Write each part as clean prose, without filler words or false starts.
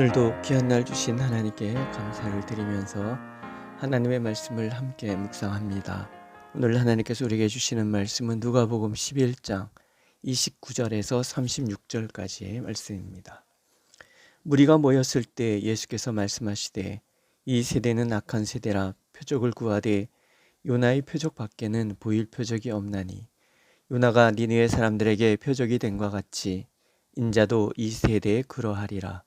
오늘도 귀한 날 주신 하나님께 감사를 드리면서 하나님의 말씀을 함께 묵상합니다. 오늘 하나님께서 우리에게 주시는 말씀은 누가복음 11장 29절에서 36절까지의 말씀입니다. 무리가 모였을 때 예수께서 말씀하시되 이 세대는 악한 세대라 표적을 구하되 요나의 표적 밖에는 보일 표적이 없나니 요나가 니느웨 사람들에게 표적이 된과 같이 인자도 이 세대에 그러하리라.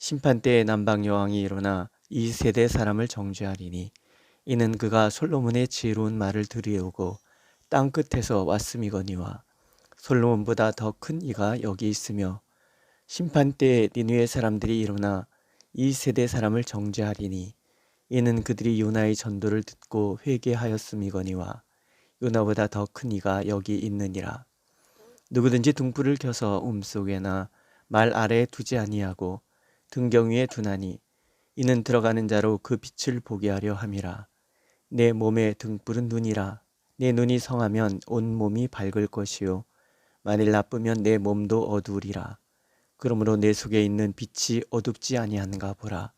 심판때에 남방 여왕이 일어나 이 세대 사람을 정죄하리니 이는 그가 솔로몬의 지혜로운 말을 들이오고 땅 끝에서 왔음이거니와 솔로몬보다 더 큰 이가 여기 있으며 심판때에 니느웨 사람들이 일어나 이 세대 사람을 정죄하리니 이는 그들이 요나의 전도를 듣고 회개하였음이거니와 요나보다 더 큰 이가 여기 있느니라. 누구든지 등불을 켜서 속에나 말 아래에 두지 아니하고 등경 위에 두나니 이는 들어가는 자로 그 빛을 보게 하려 함이라. 내 몸의 등불은 눈이라. 내 눈이 성하면 온 몸이 밝을 것이요 만일 나쁘면 내 몸도 어두우리라. 그러므로 내 속에 있는 빛이 어둡지 아니한가 보라.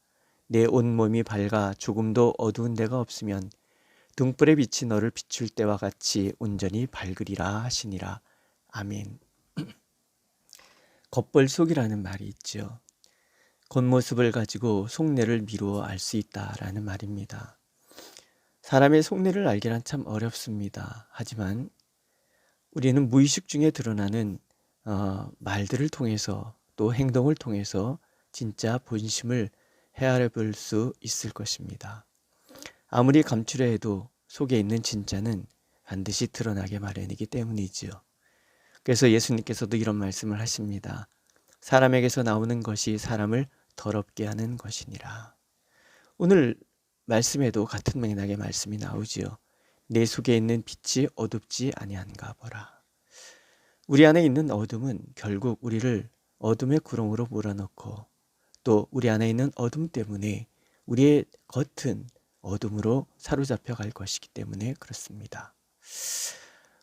내 온 몸이 밝아 조금도 어두운 데가 없으면 등불의 빛이 너를 비출 때와 같이 온전히 밝으리라 하시니라. 아멘. 겉벌속이라는 말이 있죠. 겉모습을 가지고 속내를 미루어 알 수 있다라는 말입니다. 사람의 속내를 알기란 참 어렵습니다. 하지만 우리는 무의식 중에 드러나는 말들을 통해서 또 행동을 통해서 진짜 본심을 헤아려 볼 수 있을 것입니다. 아무리 감추려 해도 속에 있는 진짜는 반드시 드러나게 마련이기 때문이지요. 그래서 예수님께서도 이런 말씀을 하십니다. 사람에게서 나오는 것이 사람을 더럽게 하는 것이니라. 오늘 말씀에도 같은 맥락의 말씀이 나오지요. 내 속에 있는 빛이 어둡지 아니한가 보라. 우리 안에 있는 어둠은 결국 우리를 어둠의 구렁으로 몰아넣고 또 우리 안에 있는 어둠 때문에 우리의 겉은 어둠으로 사로잡혀 갈 것이기 때문에 그렇습니다.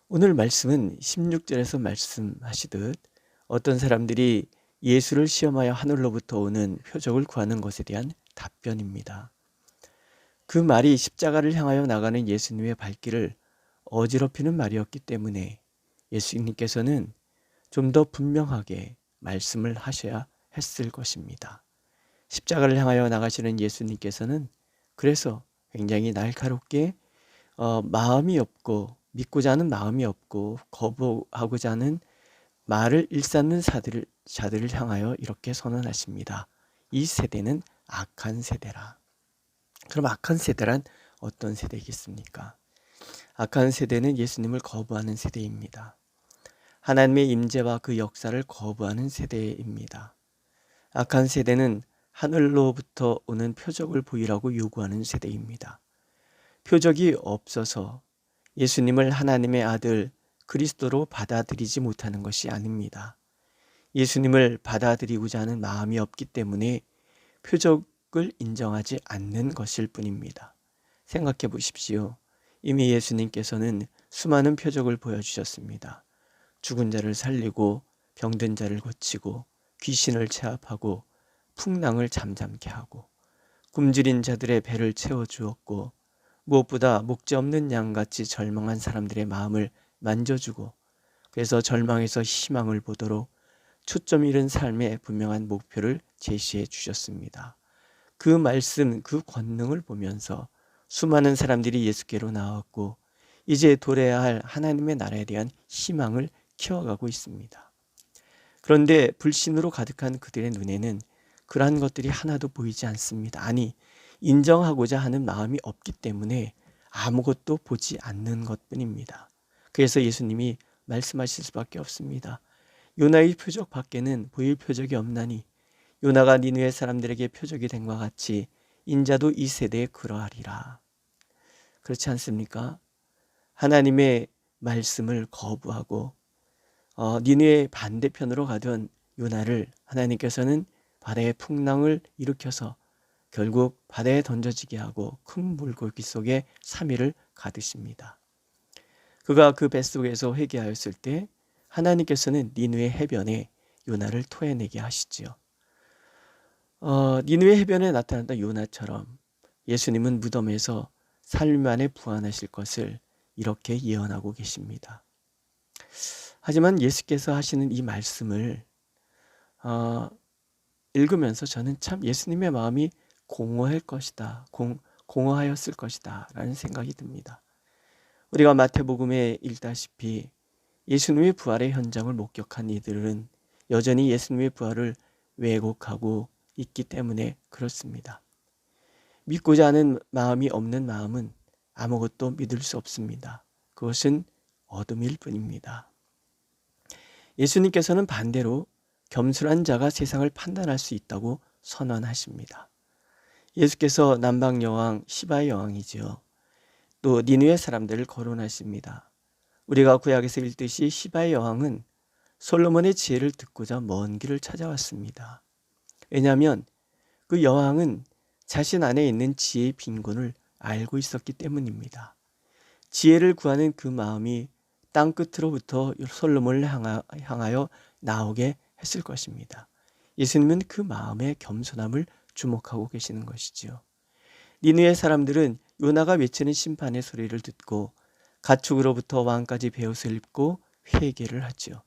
오늘 말씀은 16절에서 말씀하시듯 어떤 사람들이 예수를 시험하여 하늘로부터 오는 표적을 구하는 것에 대한 답변입니다. 그 말이 십자가를 향하여 나가는 예수님의 발길을 어지럽히는 말이었기 때문에 예수님께서는 좀 더 분명하게 말씀을 하셔야 했을 것입니다. 십자가를 향하여 나가시는 예수님께서는 그래서 굉장히 날카롭게 마음이 없고 믿고자 하는 마음이 없고 거부하고자 하는 말을 일삼는 자들을 향하여 이렇게 선언하십니다. 이 세대는 악한 세대라. 그럼 악한 세대란 어떤 세대이겠습니까? 악한 세대는 예수님을 거부하는 세대입니다. 하나님의 임재와 그 역사를 거부하는 세대입니다. 악한 세대는 하늘로부터 오는 표적을 보이라고 요구하는 세대입니다. 표적이 없어서 예수님을 하나님의 아들 그리스도로 받아들이지 못하는 것이 아닙니다. 예수님을 받아들이고자 하는 마음이 없기 때문에 표적을 인정하지 않는 것일 뿐입니다. 생각해 보십시오. 이미 예수님께서는 수많은 표적을 보여주셨습니다. 죽은 자를 살리고 병든 자를 고치고 귀신을 체압하고 풍랑을 잠잠케 하고 굶주린 자들의 배를 채워주었고 무엇보다 목재 없는 양같이 절망한 사람들의 마음을 만져주고 그래서 절망에서 희망을 보도록 초점 잃은 삶의 분명한 목표를 제시해 주셨습니다. 그 말씀, 그 권능을 보면서 수많은 사람들이 예수께로 나왔고 이제 도래해야 할 하나님의 나라에 대한 희망을 키워가고 있습니다. 그런데 불신으로 가득한 그들의 눈에는 그러한 것들이 하나도 보이지 않습니다. 아니, 인정하고자 하는 마음이 없기 때문에 아무것도 보지 않는 것뿐입니다. 그래서 예수님이 말씀하실 수밖에 없습니다. 요나의 표적 밖에는 보일 표적이 없나니 요나가 니느웨 사람들에게 표적이 된과 같이 인자도 이 세대에 그러하리라. 그렇지 않습니까? 하나님의 말씀을 거부하고 니느웨 반대편으로 가던 요나를 하나님께서는 바다의 풍랑을 일으켜서 결국 바다에 던져지게 하고 큰 물고기 속에 3일을 가두십니다. 그가 그 뱃속에서 회개하였을 때 하나님께서는 니느웨 해변에 요나를 토해내게 하시지요. 니느웨 해변에 나타났던 요나처럼 예수님은 무덤에서 3일 만에 부활하실 것을 이렇게 예언하고 계십니다. 하지만 예수께서 하시는 이 말씀을 읽으면서 저는 참 예수님의 마음이 공허할 것이다, 공허하였을 것이다 라는 생각이 듭니다. 우리가 마태복음에 읽다시피 예수님의 부활의 현장을 목격한 이들은 여전히 예수님의 부활을 왜곡하고 있기 때문에 그렇습니다. 믿고자 하는 마음이 없는 마음은 아무것도 믿을 수 없습니다. 그것은 어둠일 뿐입니다. 예수님께서는 반대로 겸손한 자가 세상을 판단할 수 있다고 선언하십니다. 예수께서 남방 여왕 시바의 여왕이지요. 또 니느웨 사람들을 거론하십니다. 우리가 구약에서 읽듯이 시바의 여왕은 솔로몬의 지혜를 듣고자 먼 길을 찾아왔습니다. 왜냐하면 그 여왕은 자신 안에 있는 지혜의 빈곤을 알고 있었기 때문입니다. 지혜를 구하는 그 마음이 땅끝으로부터 솔로몬을 향하여 나오게 했을 것입니다. 예수님은 그 마음의 겸손함을 주목하고 계시는 것이지요. 니느웨 사람들은 요나가 외치는 심판의 소리를 듣고 가축으로부터 왕까지 베옷을 입고 회개를 하지요.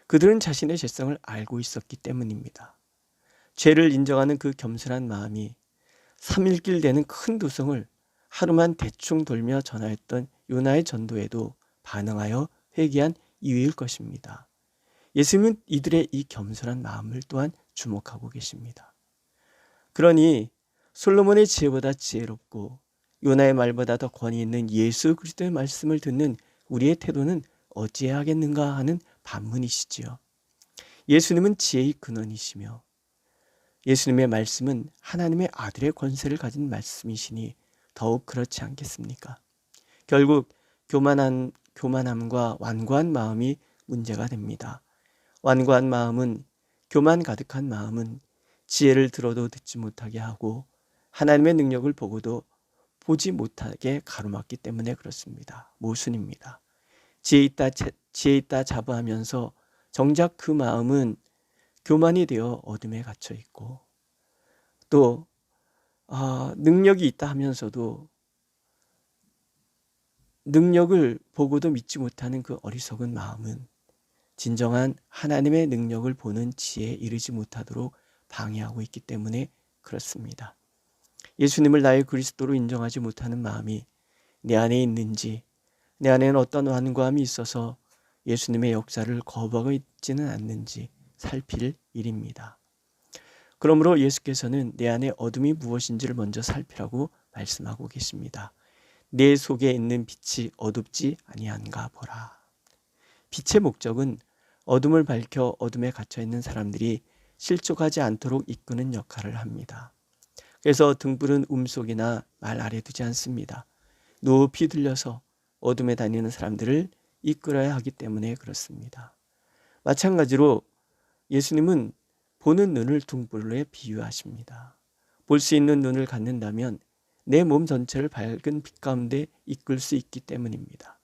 그들은 자신의 죄성을 알고 있었기 때문입니다. 죄를 인정하는 그 겸손한 마음이 3일길 되는 큰 도성을 하루만 대충 돌며 전하였던 요나의 전도에도 반응하여 회개한 이유일 것입니다. 예수님은 이들의 이 겸손한 마음을 또한 주목하고 계십니다. 그러니 솔로몬의 지혜보다 지혜롭고 요나의 말보다 더 권위 있는 예수 그리스도의 말씀을 듣는 우리의 태도는 어찌해야겠는가 하는 반문이시지요. 예수님은 지혜의 근원이시며 예수님의 말씀은 하나님의 아들의 권세를 가진 말씀이시니 더욱 그렇지 않겠습니까? 결국 교만함과 완고한 마음이 문제가 됩니다. 완고한 마음은, 교만 가득한 마음은 지혜를 들어도 듣지 못하게 하고 하나님의 능력을 보고도 보지 못하게 가로막기 때문에 그렇습니다. 모순입니다. 지혜 있다 자부하면서 정작 그 마음은 교만이 되어 어둠에 갇혀 있고 또 능력이 있다 하면서도 능력을 보고도 믿지 못하는 그 어리석은 마음은 진정한 하나님의 능력을 보는 지혜에 이르지 못하도록 방해하고 있기 때문에 그렇습니다. 예수님을 나의 그리스도로 인정하지 못하는 마음이 내 안에 있는지, 내 안에는 어떤 완고함이 있어서 예수님의 역사를 거부하고 있지는 않는지 살필 일입니다. 그러므로 예수께서는 내 안에 어둠이 무엇인지를 먼저 살피라고 말씀하고 계십니다. 내 속에 있는 빛이 어둡지 아니한가 보라. 빛의 목적은 어둠을 밝혀 어둠에 갇혀 있는 사람들이 실족하지 않도록 이끄는 역할을 합니다. 그래서 등불은 움속이나 말 아래 두지 않습니다. 높이 들려서 어둠에 다니는 사람들을 이끌어야 하기 때문에 그렇습니다. 마찬가지로 예수님은 보는 눈을 등불에 비유하십니다. 볼 수 있는 눈을 갖는다면 내 몸 전체를 밝은 빛 가운데 이끌 수 있기 때문입니다.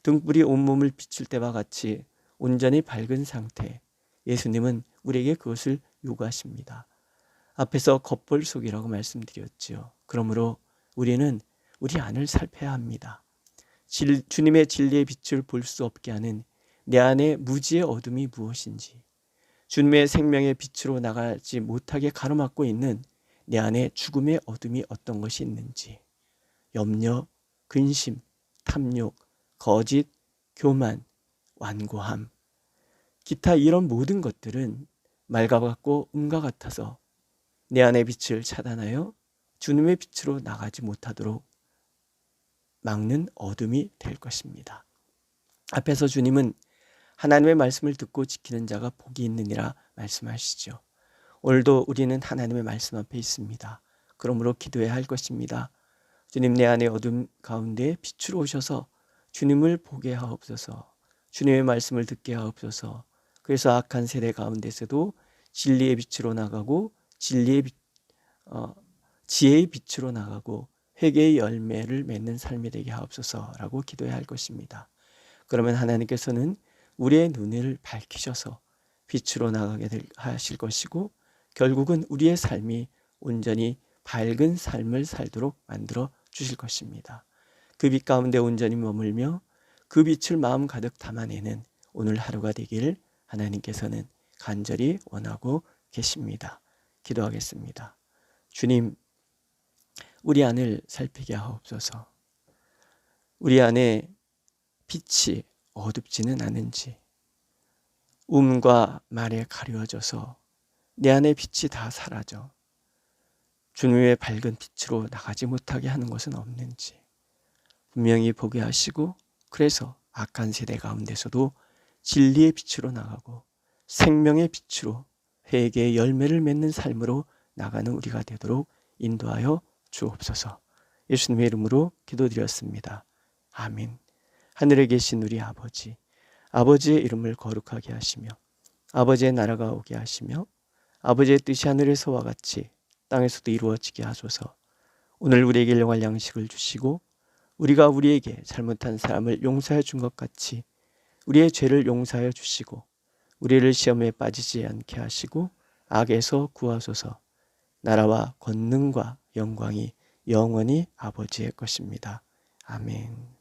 등불이 온몸을 비출 때와 같이 온전히 밝은 상태, 예수님은 우리에게 그것을 요구하십니다. 앞에서 겉볼 속이라고 말씀드렸지요. 그러므로 우리는 우리 안을 살펴야 합니다. 주님의 진리의 빛을 볼 수 없게 하는 내 안의 무지의 어둠이 무엇인지, 주님의 생명의 빛으로 나가지 못하게 가로막고 있는 내 안에 죽음의 어둠이 어떤 것이 있는지, 염려, 근심, 탐욕, 거짓, 교만, 완고함, 기타 이런 모든 것들은 말과 같고 음과 같아서 내 안의 빛을 차단하여 주님의 빛으로 나가지 못하도록 막는 어둠이 될 것입니다. 앞에서 주님은 하나님의 말씀을 듣고 지키는 자가 복이 있느니라 말씀하시죠. 오늘도 우리는 하나님의 말씀 앞에 있습니다. 그러므로 기도해야 할 것입니다. 주님, 내 안의 어둠 가운데 빛으로 오셔서 주님을 보게 하옵소서. 주님의 말씀을 듣게 하옵소서. 그래서 악한 세대 가운데서도 진리의 빛으로 나가고 지혜의 빛으로 나가고 회개의 열매를 맺는 삶이 되게 하옵소서라고 기도해야 할 것입니다. 그러면 하나님께서는 우리의 눈을 밝히셔서 빛으로 나가게 하실 것이고 결국은 우리의 삶이 온전히 밝은 삶을 살도록 만들어 주실 것입니다. 그 빛 가운데 온전히 머물며 그 빛을 마음 가득 담아내는 오늘 하루가 되길 하나님께서는 간절히 원하고 계십니다. 기도하겠습니다. 주님, 우리 안을 살피게 하옵소서. 우리 안에 빛이 어둡지는 않은지, 음과 말에 가려져서 내 안의 빛이 다 사라져 주님의 밝은 빛으로 나가지 못하게 하는 것은 없는지 분명히 보게 하시고, 그래서 악한 세대 가운데서도 진리의 빛으로 나가고 생명의 빛으로 회개의 열매를 맺는 삶으로 나가는 우리가 되도록 인도하여 주옵소서. 예수님의 이름으로 기도드렸습니다. 아멘. 하늘에 계신 우리 아버지, 아버지의 이름을 거룩하게 하시며 아버지의 나라가 오게 하시며 아버지의 뜻이 하늘에서와 같이 땅에서도 이루어지게 하소서. 오늘 우리에게 일용할 양식을 주시고 우리가 우리에게 잘못한 사람을 용서해 준 것 같이 우리의 죄를 용서하여 주시고 우리를 시험에 빠지지 않게 하시고 악에서 구하소서. 나라와 권능과 영광이 영원히 아버지의 것입니다. 아멘.